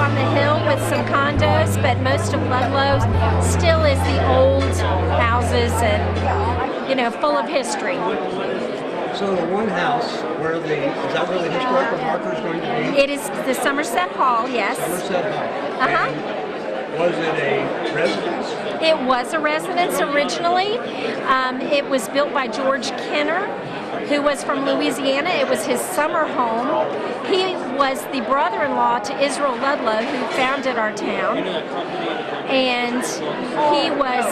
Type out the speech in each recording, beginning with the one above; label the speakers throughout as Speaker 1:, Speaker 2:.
Speaker 1: on the hill with some condos, but most of Ludlow still is the old houses and, you know, full of history.
Speaker 2: So the one house where is that where the historical marker is going to be?
Speaker 1: It is the Somerset Hall, yes.
Speaker 2: Somerset Hall.
Speaker 1: Uh-huh.
Speaker 2: Was it a residence?
Speaker 1: It was a residence originally. It was built by George Kenner, who was from Louisiana. It was his summer home. He was the brother-in-law to Israel Ludlow, who founded our town. And he was,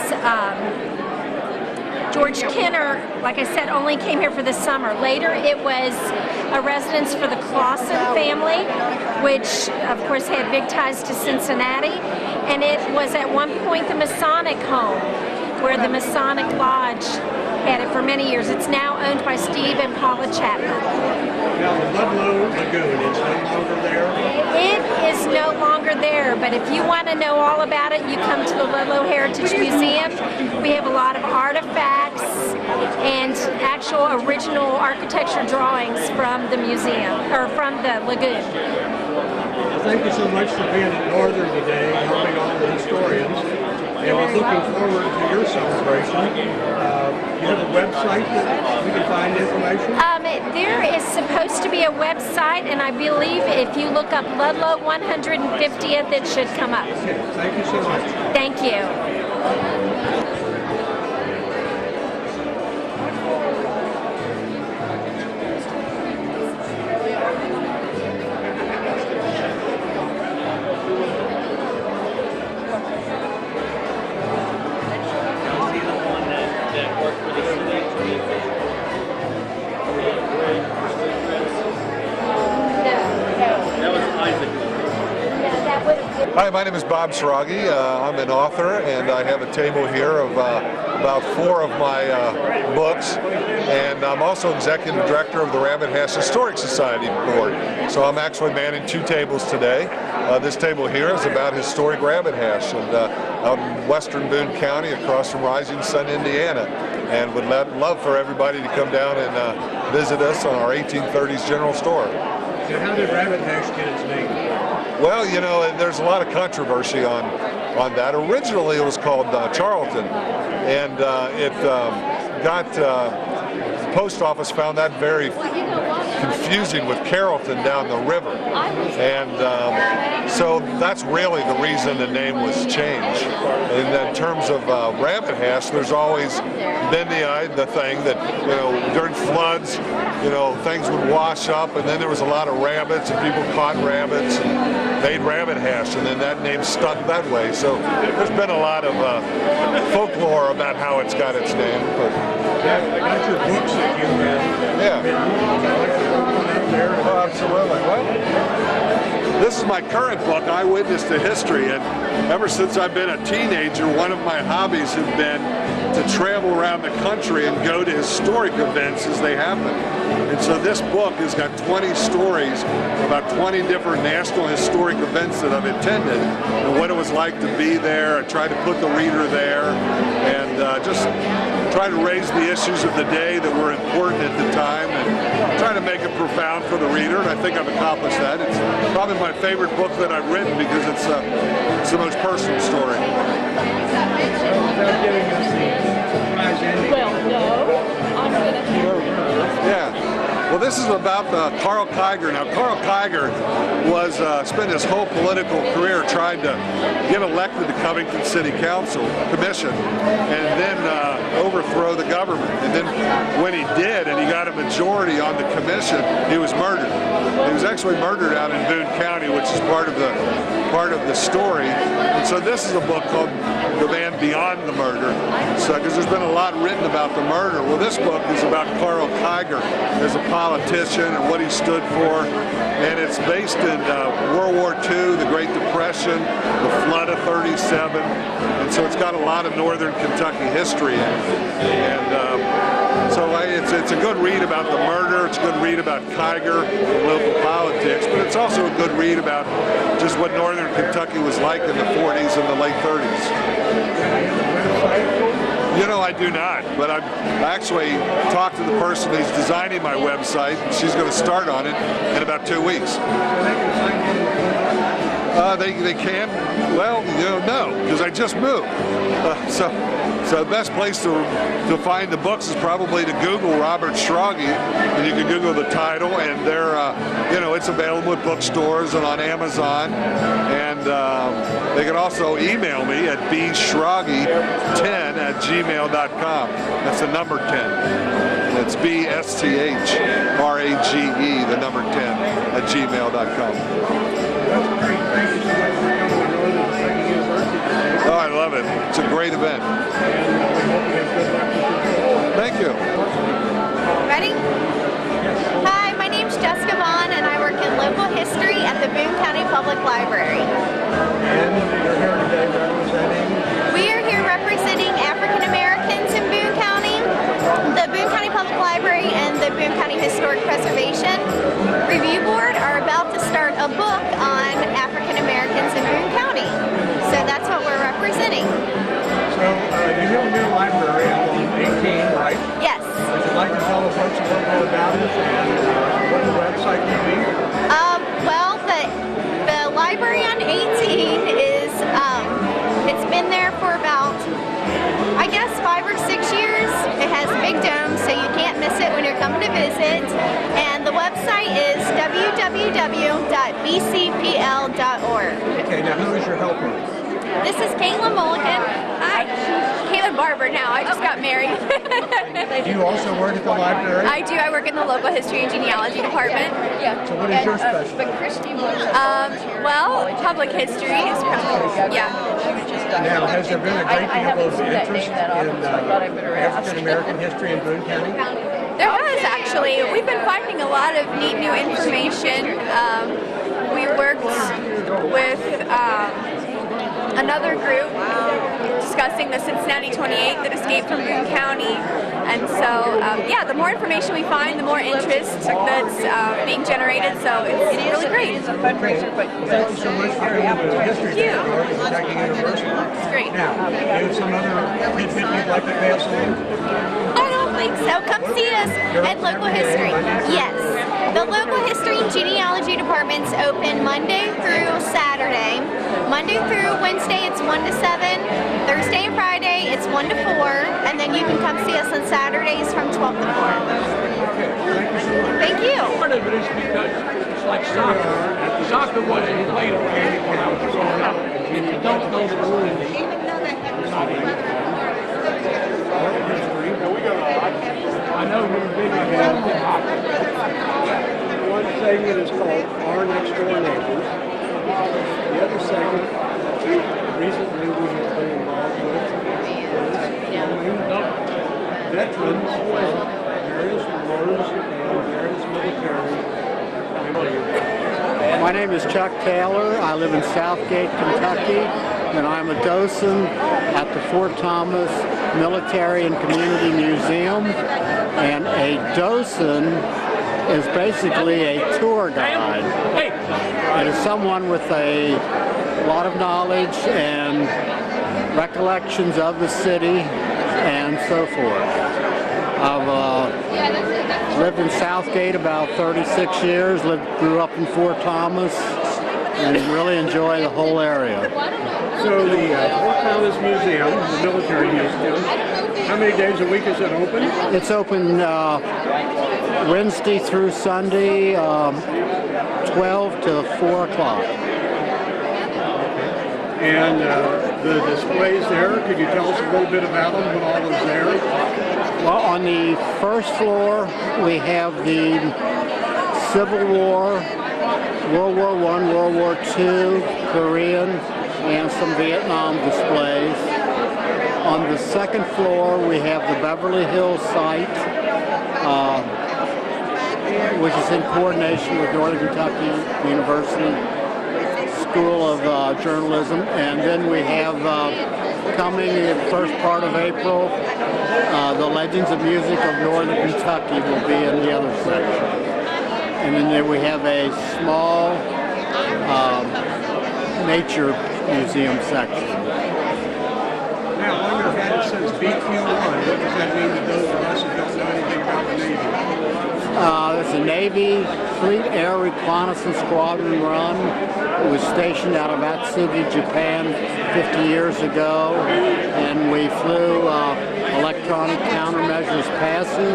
Speaker 1: George Kenner, like I said, only came here for the summer. Later, it was a residence for the Clausen family, which, of course, had big ties to Cincinnati. And it was at one point the Masonic home, where the Masonic Lodge had it for many years. It's now owned by Steve and Paula Chapman.
Speaker 2: Now, the Ludlow Lagoon is no longer there?
Speaker 1: It is no longer there, but if you want to know all about it, you come to the Ludlow Heritage Museum. We have a lot of artifacts and actual original architecture drawings from the museum, or from the lagoon.
Speaker 2: Well, thank you so much for being at Northern today, helping all the historians. And we're looking forward to your celebration. You have a website that we can find information?
Speaker 1: There is supposed to be a website, and I believe if you look up Ludlow 150th, it should come up.
Speaker 2: Okay, thank you so much.
Speaker 1: Thank you.
Speaker 3: Hi, my name is Bob Saragi. I'm an author, and I have a table here of about 4 of my books, and I'm also executive director of the Rabbit Hash Historic Society board. So I'm actually manning 2 tables today. This table here is about historic rabbit hash, and out in western Boone County, across from Rising Sun, Indiana, and would love for everybody to come down and visit us on our 1830s general store.
Speaker 2: So how did rabbit hash get its name?
Speaker 3: Well, you know, there's a lot of controversy on that. Originally, it was called Charlton, and the post office found that very confusing with Carrollton down the river, and so that's really the reason the name was changed. And in terms of rabbit hash, there's always been the thing that, you know, during floods, you know, things would wash up, and then there was a lot of rabbits, and people caught rabbits and made rabbit hash, and then that name stuck that way. So there's been a lot of folklore about how it's got its name. But
Speaker 2: I got your books that you have.
Speaker 3: Yeah. Oh, absolutely. Well, this is my current book, Eyewitness to History, and ever since I've been a teenager, one of my hobbies has been to travel around the country and go to historic events as they happen. And so this book has got 20 stories about 20 different national historic events that I've attended, and what it was like to be there. I tried to put the reader there, and just try to raise the issues of the day that were important at the time, and try to make it profound for the reader, and I think I've accomplished that. It's probably my favorite book that I've written because it's the most personal story.
Speaker 1: Well, no, I'm going to...
Speaker 3: Yeah. Well, this is about Carl Kiger. Now, Carl Kiger was spent his whole political career trying to get elected to Covington City Council Commission and then overthrow the government. And then when he did, and he got a majority on the commission, he was murdered. He was actually murdered out in Boone County, which is part of the story. And so this is a book called The Man Beyond the Murder, because there's been a lot written about the murder. Well, this book is about Carl Kiger as a politician and what he stood for, and it's based in World War II, the Great Depression, the flood of '37, and so it's got a lot of northern Kentucky history in it. And so it's a good read about the murder, it's a good read about Kiger and local politics, but it's also a good read about just what northern Kentucky was like in the 40s and the late 30s. You know, I do not, but I've actually talked to the person who's designing my website, and she's going to start on it in about 2 weeks. They can. Well, no, because I just moved. So the best place to find the books is probably to Google Robert Schrage, and you can Google the title, and they're it's available at bookstores and on Amazon, and they can also email me at bshrage10@gmail.com. That's the number 10. And it's BSTHRAGE, the number 10@gmail.com.
Speaker 2: That's great. Thank you so much for coming to Northern Kentucky University today.
Speaker 3: Oh, I love it. It's a great event.
Speaker 2: And we hope you have good luck with your book.
Speaker 3: Thank you.
Speaker 4: Ready? Hi, my name's Jessica Vaughn, and I work in local history at the Boone County Public Library.
Speaker 2: And you're here today representing?
Speaker 4: We are here representing African Americans in Boone County. The Boone County Public Library and the Boone County Historic Preservation Review Board are about to start a book on African Americans in Boone County. So that's what we're representing.
Speaker 2: So you have a new library out on 18, right?
Speaker 4: Yes.
Speaker 2: Would you like to tell the folks a little bit about it and what the website would be?
Speaker 4: Well, the library on 18 is, it's been there for about, I guess, 5 or 6 years. It has a big dome, so you can't miss it when you're coming to visit. And the website is www.bcpl.org.
Speaker 2: Okay, now who is your helper?
Speaker 4: This is Caitlin Mulligan. Hi. Caitlin Barber now. I just got married.
Speaker 2: Do you also work at the library?
Speaker 4: I do. I work in the local history and genealogy department.
Speaker 2: So what is your specialty?
Speaker 4: Well, public history is
Speaker 2: Now, has there been a great deal of interest in African American history in Boone County?
Speaker 4: There has, actually. We've been finding a lot of neat new information. We worked with another group discussing the Cincinnati 28 that escaped from Boone County. And so, the more information we find, the more interest that's being generated. So it's really great.
Speaker 2: Thank you so much for coming to the History Day at Northern Kentucky University.
Speaker 4: It's great.
Speaker 2: Now, do you have some other tidbit you'd like to pass on?
Speaker 4: I don't think so. Come see us at Local History. Yes. The Local History and Genealogy department's open Monday through Saturday. Monday through Wednesday, it's 1 to 7. Thursday and Friday, it's 1 to 4. And then you can come see us on Saturdays from 12 to 4.
Speaker 2: Okay, thank you so much.
Speaker 4: Thank you.
Speaker 5: Part of it is because it's like soccer. Soccer wasn't played around when I was growing up. If you don't know the rules, you're not in. I know you're big in hockey.
Speaker 2: One segment is called Our Next Door Neighbors. The other segment, recently we have been involved with, veterans of various wars and various military.
Speaker 6: My name is Chuck Taylor. I live in Southgate, Kentucky, and I'm a docent at the Fort Thomas Military and Community Museum. And a docent is basically a tour guide. It is someone with a lot of knowledge and recollections of the city and so forth. I've lived in Southgate about 36 years, grew up in Fort Thomas, and really enjoy the whole area.
Speaker 2: So the Fort Thomas Museum, the military museum, how many days a week is it open?
Speaker 6: It's open Wednesday through Sunday, 12 to 4 o'clock.
Speaker 2: And the displays there, could you tell us a little bit about them, what all is there?
Speaker 6: Well, on the first floor, we have the Civil War, World War I, World War II, Korean, and some Vietnam displays. On the second floor, we have the Beverly Hills site, which is in coordination with Northern Kentucky University School of Journalism. And then we have coming in the first part of April, the Legends of Music of Northern Kentucky will be in the other section. And then we have a small nature museum section.
Speaker 2: Now, on your head it says BQ1. What does that mean to those of us who don't know anything about the Navy?
Speaker 6: There's a Navy Fleet Air Reconnaissance Squadron run. It was stationed out of Atsugi, Japan 50 years ago, and we flew electronic countermeasures passive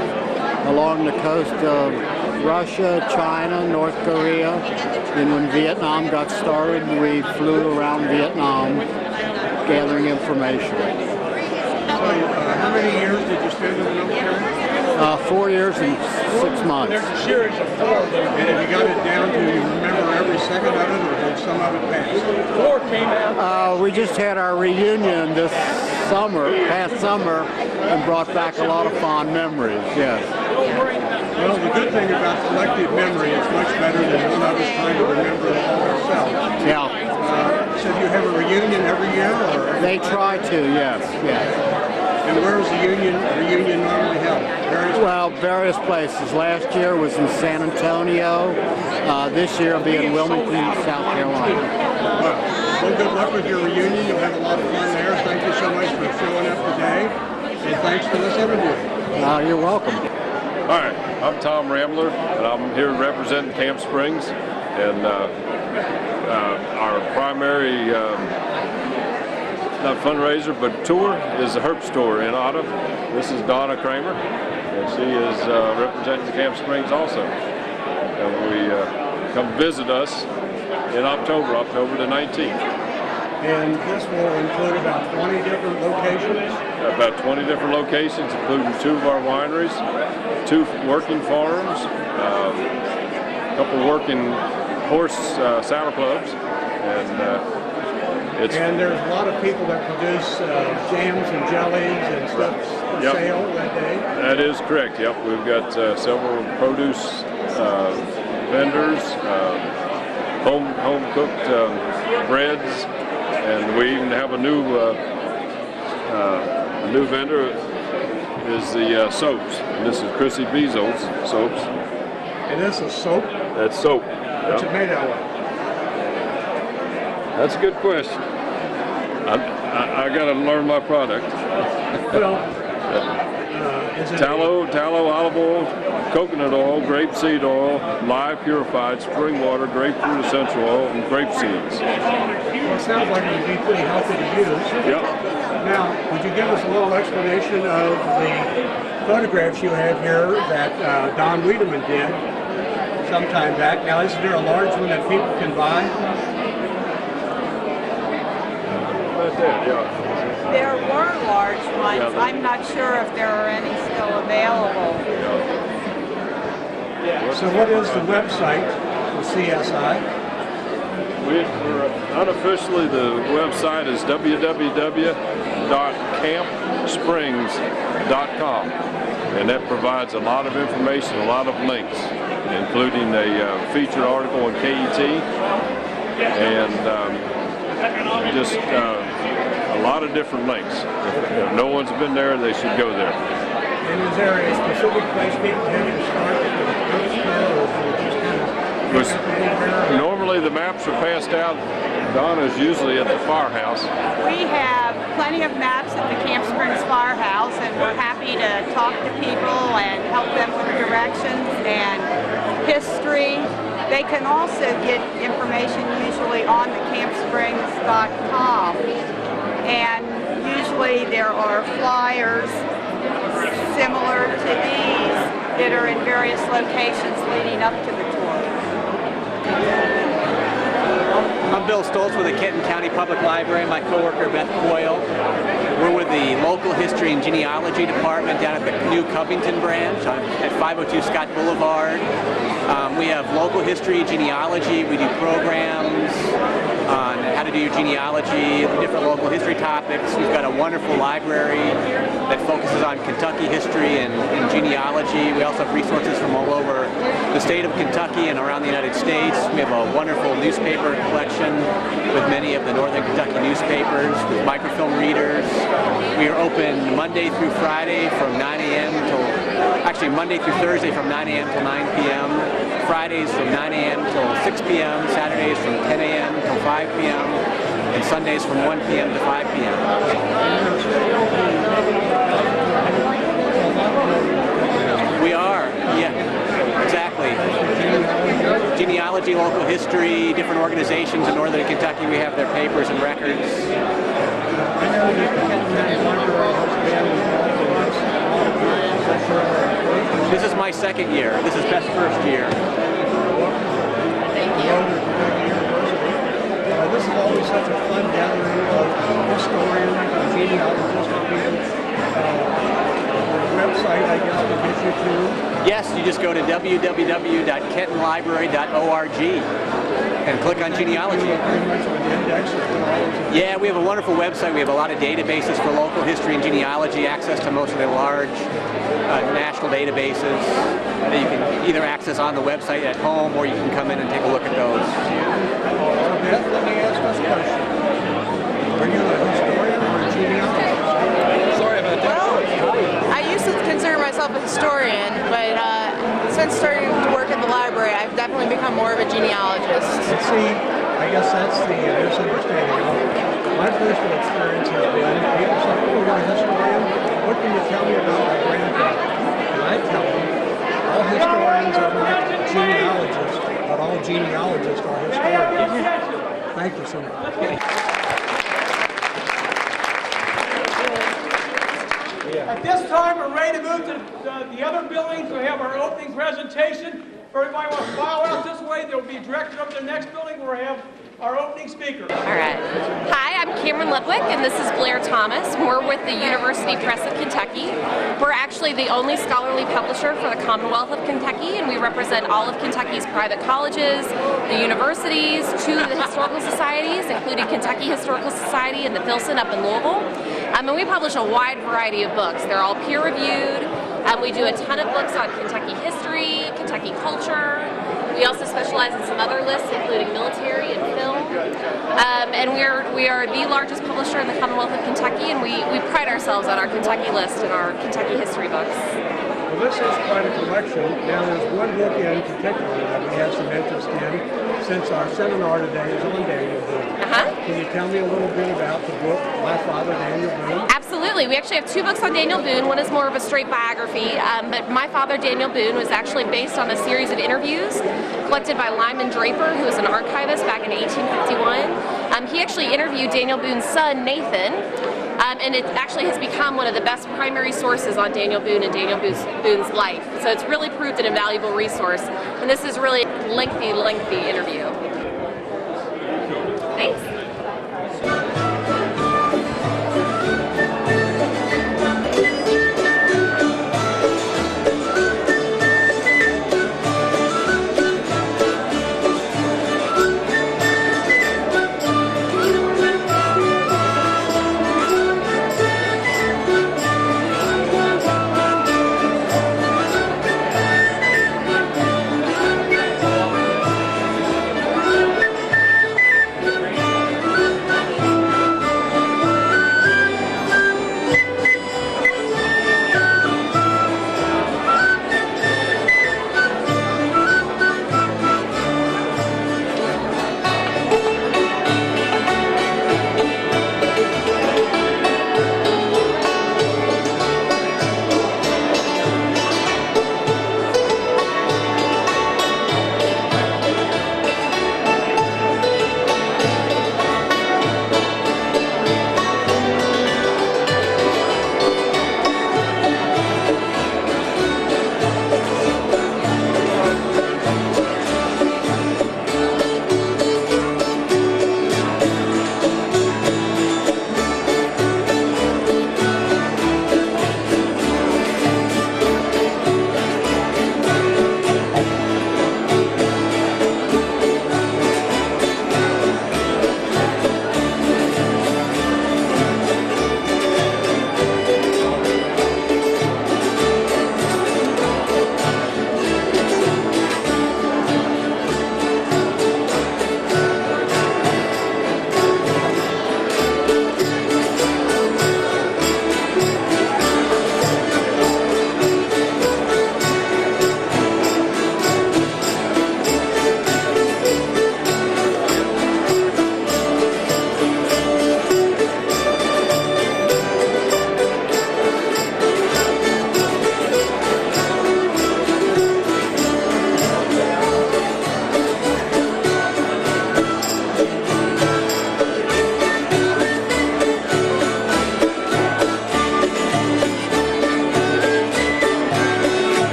Speaker 6: along the coast of Russia, China, North Korea, and when Vietnam got started, we flew around Vietnam gathering information.
Speaker 2: So, how many years did you spend in the military?
Speaker 6: 4 years and 6 months.
Speaker 5: There's a series of 4 of those.
Speaker 2: And have you got it down to you remember every second of it, or did some of it pass?
Speaker 5: 4 came out.
Speaker 6: We just had our reunion this summer, past summer, and brought back a lot of fond memories, yes.
Speaker 2: Well, the good thing about collective memory, it's much better than one of us trying to remember it all ourselves.
Speaker 6: Yeah,
Speaker 2: So do you have a reunion every year? Or
Speaker 6: they try to, yes, yes.
Speaker 2: And where is the reunion normally held?
Speaker 6: Well, various places. Last year was in San Antonio. This year will be in Wilmington, South Carolina.
Speaker 2: Well, good luck with your reunion. You'll have a lot of fun there. Thank you so much for showing up today. And thanks for this interview.
Speaker 6: You're welcome.
Speaker 7: Hi, I'm Tom Rambler, and I'm here representing Camp Springs. And our primary, not fundraiser, but tour is the Herp Store in Otta. This is Donna Kramer, and she is representing Camp Springs also. And we come visit us in October the 19th.
Speaker 2: And this will include about 20 different locations?
Speaker 7: About 20 different locations, including 2 of our wineries, 2 working farms, a couple working horse saddle clubs,
Speaker 2: and there's a lot of people that produce jams and jellies and stuff for sale that day?
Speaker 7: That is correct, yep. We've got several produce vendors, home-cooked breads, and we even have a new vendor is the soaps. And this is Chrissy Bezo's soaps.
Speaker 2: And this is soap?
Speaker 7: That's soap.
Speaker 2: What's it made out of?
Speaker 7: That's a good question. I got to learn my product.
Speaker 2: Well, is it
Speaker 7: tallow, olive oil, coconut oil, grapeseed oil, live purified spring water, grapefruit essential oil, and grape seeds.
Speaker 2: Well, it sounds like it would be pretty healthy to use.
Speaker 7: Yep.
Speaker 2: Now, would you give us a little explanation of the photographs you have here that Don Wiedemann did sometime back? Now, is there a large one that people can buy?
Speaker 7: About that, yeah.
Speaker 8: There were large ones.
Speaker 7: Yeah,
Speaker 8: I'm not sure if there are any still available.
Speaker 2: So what is the website for CSI?
Speaker 7: We're unofficially, the website is www.campsprings.com, and that provides a lot of information, a lot of links, including a featured article on KET, and just a lot of different links. If no one's been there, they should go there.
Speaker 2: And is there a specific place people have to start with the poster, or just kind of
Speaker 7: normally the maps are passed out. Donna's usually at the firehouse.
Speaker 8: We have plenty of maps at the Camp Springs Firehouse, and we're happy to talk to people and help them with directions and history. They can also get information usually on the campsprings.com, and usually there are flyers similar to these that are in various locations leading up to the tour.
Speaker 9: I'm Bill Stoltz with the Kenton County Public Library. My coworker Beth Coyle. We're with the Local History and Genealogy Department down at the new Covington branch at 502 Scott Boulevard. We have local history, genealogy. We do programs on how to do your genealogy, different local history topics. We've got a wonderful library that focuses on Kentucky history and genealogy. We also have resources from all over the state of Kentucky and around the United States. We have a wonderful newspaper collection with many of the Northern Kentucky newspapers, with microfilm readers. We are open Monday through Friday from 9 a.m. till, actually Monday through Thursday from 9 a.m. till 9 p.m. Fridays from 9 a.m. till 6 p.m. Saturdays from 10 a.m. till 5 p.m. and Sundays from 1 p.m. to 5 p.m. We are, yeah, exactly. genealogy, local history, different organizations in northern Kentucky. We have their papers and records.
Speaker 2: I know that the Kenton County Library has been involved in this all the time. Is that correct?
Speaker 9: This is my second year. This is Beth's first year.
Speaker 2: Thank you. This is always such a fun gathering of historians and genealogists and people. Website, I guess, to get you to.
Speaker 9: Yes, you just go to www.kentonlibrary.org and click on genealogy. Yeah, we have a wonderful website. We have a lot of databases for local history and genealogy, access to most of the large national databases that you can either access on the website at home or you can come in and take a look at those.
Speaker 2: Beth, let me ask this question. Are you a historian or a genealogist?
Speaker 9: Sorry about that.
Speaker 10: Well, I used to consider myself a historian, but since starting to work at the library, I've definitely become more of a genealogist.
Speaker 2: And see, I guess that's the misunderstanding. My personal experience has been, people say, oh, you're a historian? What can you tell me about my grandfather? And I tell them, all historians are not genealogists, but all genealogists are historians. Thank you so much.
Speaker 5: At this time, we're ready to move to the other buildings. We have our opening presentation. If everybody wants to file out this way, they'll be directed up to the next building where we have our opening speaker.
Speaker 11: All right. Hi, I'm Cameron Ludwig, and this is Blair Thomas. We're with the University Press of Kentucky. We're actually the only scholarly publisher for the Commonwealth of Kentucky, and we represent all of Kentucky's private colleges, the universities, two of the historical societies, including Kentucky Historical Society and the Filson up in Louisville. And we publish a wide variety of books. They're all peer-reviewed. We do a ton of books on Kentucky history, Kentucky culture. We also specialize in some other lists, including military and film. And we are the largest publisher in the Commonwealth of Kentucky, and we pride ourselves on our Kentucky list and our Kentucky history books.
Speaker 2: Well, this is quite a collection. Now, there's one book in particular that we have some interest in, since our seminar today is on Daniel Boone. Can you tell me a little bit about the book, My Father, Daniel Boone?
Speaker 11: Absolutely. We actually have two books on Daniel Boone. One is more of a straight biography, but My Father, Daniel Boone was actually based on a series of interviews collected by Lyman Draper, who was an archivist back in 1851. He actually interviewed Daniel Boone's son, Nathan, and it actually has become one of the best primary sources on Daniel Boone and Daniel Boone's life. So it's really proved an invaluable resource, and this is really a lengthy interview. Thanks.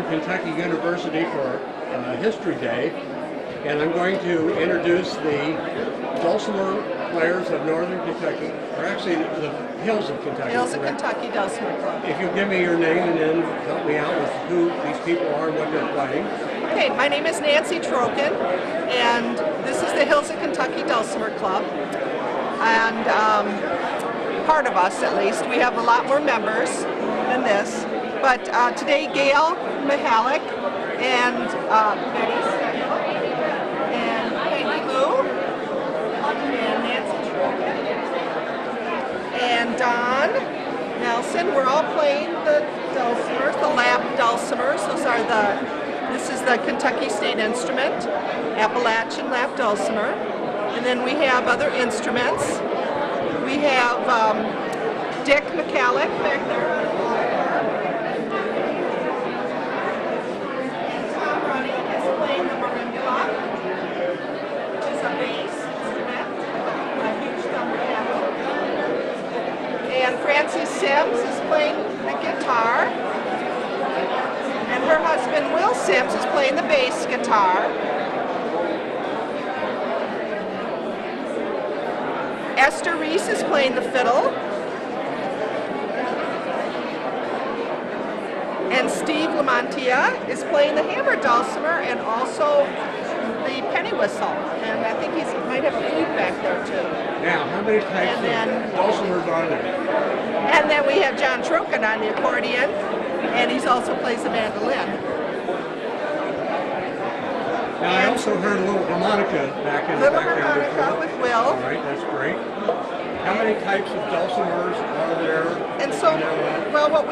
Speaker 2: Northern Kentucky University for History Day, and I'm going to introduce the Dulcimer Players of Northern Kentucky, or actually the Hills of Kentucky.
Speaker 12: Hills of
Speaker 2: correct?
Speaker 12: Kentucky Dulcimer Club.
Speaker 2: If you'll give me your name and then help me out with who these people are and what they're playing.
Speaker 12: Okay, my name is Nancy Trokin, and this is the Hills of Kentucky Dulcimer Club. And part of us, at least, we have a lot more members than this. But today, Gail Mihalik and Betty Stengel and Peggy Lou and Nancy Trokin and Don Nelson, we're all playing the dulcimers, the lap dulcimers. This is the Kentucky State Instrument, Appalachian lap dulcimer. And then we have other instruments. We have Dick McCallick back there. And Tom Running is playing the marimbula, which is a bass instrument, a huge thumb piano. And Francie Sims is playing the guitar. And her husband, Will Sims, is playing the bass guitar. Esther Reese is playing the fiddle. And Steve Lamontia is playing the hammer dulcimer and also the penny whistle. And I think he might have a flute back there too.
Speaker 2: Now, how many types of dulcimers are there?
Speaker 12: And then we have John Trokin on the accordion, and he also plays the mandolin.
Speaker 2: Now, I also heard a little harmonica back in the background.
Speaker 12: Little harmonica with Will.
Speaker 2: All right, that's great. How many types of dulcimers are there?
Speaker 12: And so, well, what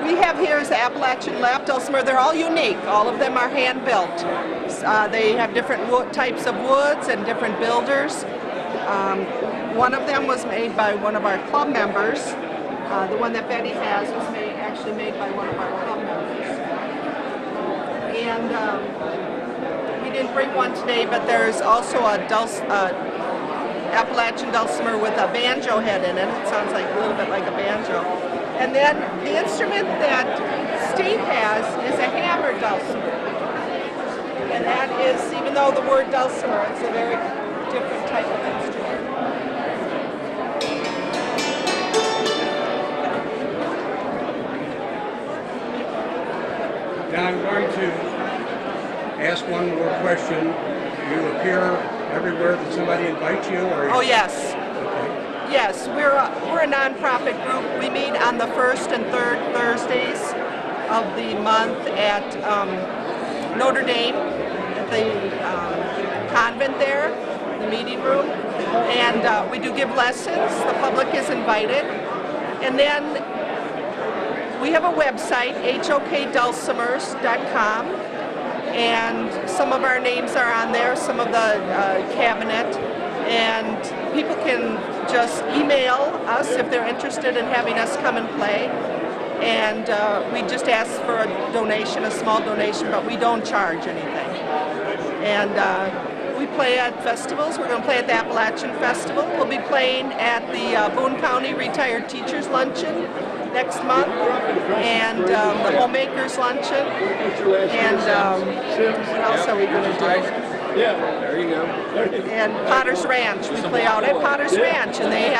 Speaker 12: we have here is the Appalachian lap dulcimer. They're all unique. All of them are hand built. They have different types of woods and different builders. One of them was made by one of our club members. The one that Betty has was actually made by one of our club members. And we didn't bring one today, but there's also a Appalachian dulcimer with a banjo head in it. It sounds like a little bit like a banjo. And then the instrument that Steve has is a hammer dulcimer. And that is, even though the word dulcimer, it's a very different type of instrument.
Speaker 2: Now I'm going to ask one more question. You appear everywhere that somebody invites you, or?
Speaker 12: Oh yes. Okay. Yes, we're a nonprofit group. We meet on the first and third Thursdays of the month at Notre Dame, at the convent there, the meeting room, and we do give lessons. The public is invited, and then we have a website, hokdulcimers.com, and some of our names are on there, some of the cabinet, and people can just email us if they're interested in having us come and play. And we just ask for a donation, a small donation, but we don't charge anything. And we play at festivals. We're going to play at the Appalachian Festival. We'll be playing at the Boone County Retired Teachers Luncheon next month, and the Homemakers Luncheon, and what else are we going to do?
Speaker 7: Yeah, there you go.
Speaker 12: And Potter's Ranch. We play out at Potter's Ranch, and they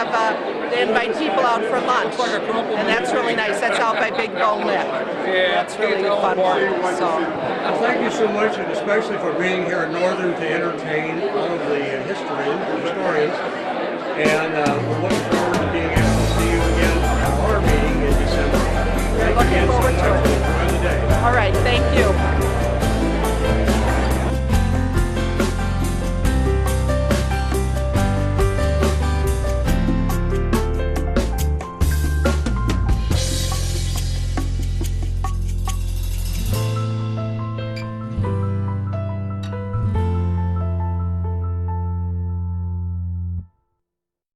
Speaker 12: invite people out for lunch, and that's really nice. That's out by Big Bone Lip.
Speaker 7: Yeah,
Speaker 12: that's really a fun one. So.
Speaker 2: Well, thank you so much, and especially for being here at Northern to entertain all of the historians. And